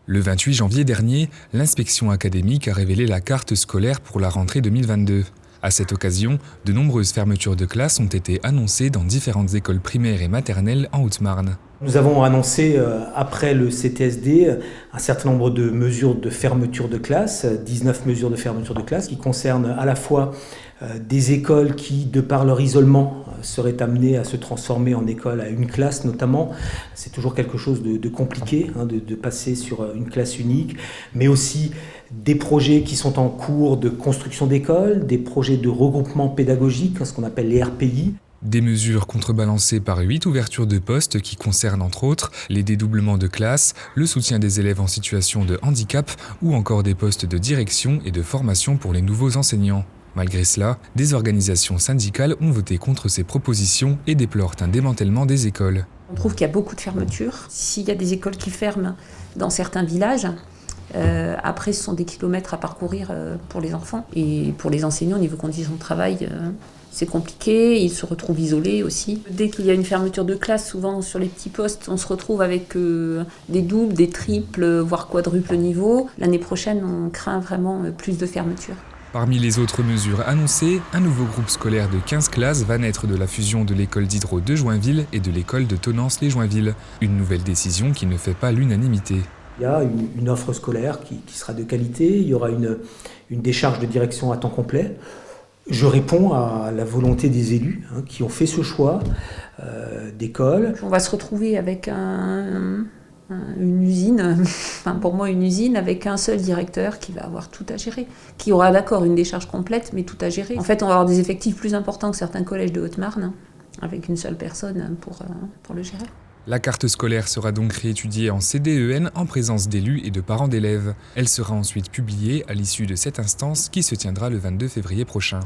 Le 28 janvier dernier, l'inspection académique a révélé la carte scolaire pour la rentrée 2022. À cette occasion, de nombreuses fermetures de classes ont été annoncées dans différentes écoles primaires et maternelles en Haute-Marne. Nous avons annoncé, après le CTSD, un certain nombre de mesures de fermeture de classe, 19 mesures de fermeture de classe, qui concernent à la fois des écoles qui, de par leur isolement, seraient amenées à se transformer en école à une classe notamment. C'est toujours quelque chose de compliqué, de passer sur une classe unique, mais aussi des projets qui sont en cours de construction d'écoles, des projets de regroupement pédagogique, ce qu'on appelle les RPI. Des mesures contrebalancées par 8 ouvertures de postes qui concernent entre autres les dédoublements de classes, le soutien des élèves en situation de handicap ou encore des postes de direction et de formation pour les nouveaux enseignants. Malgré cela, des organisations syndicales ont voté contre ces propositions et déplorent un démantèlement des écoles. On trouve qu'il y a beaucoup de fermetures. S'il y a des écoles qui ferment dans certains villages, après ce sont des kilomètres à parcourir pour les enfants. Et pour les enseignants, au niveau conditions de travail, c'est compliqué, ils se retrouvent isolés aussi. Dès qu'il y a une fermeture de classe, souvent sur les petits postes, on se retrouve avec des doubles, des triples, voire quadruples niveaux. L'année prochaine, on craint vraiment plus de fermetures. Parmi les autres mesures annoncées, un nouveau groupe scolaire de 15 classes va naître de la fusion de l'école d'Hydro de Joinville et de l'école de Tonnance-les-Joinville. Une nouvelle décision qui ne fait pas l'unanimité. Il y a une offre scolaire qui sera de qualité, il y aura une décharge de direction à temps complet. Je réponds à la volonté des élus qui ont fait ce choix d'école. On va se retrouver avec une usine, pour moi une usine avec un seul directeur qui va avoir tout à gérer, qui aura d'accord une décharge complète mais tout à gérer. En fait on va avoir des effectifs plus importants que certains collèges de Haute-Marne avec une seule personne pour le gérer. La carte scolaire sera donc réétudiée en CDEN en présence d'élus et de parents d'élèves. Elle sera ensuite publiée à l'issue de cette instance qui se tiendra le 22 février prochain.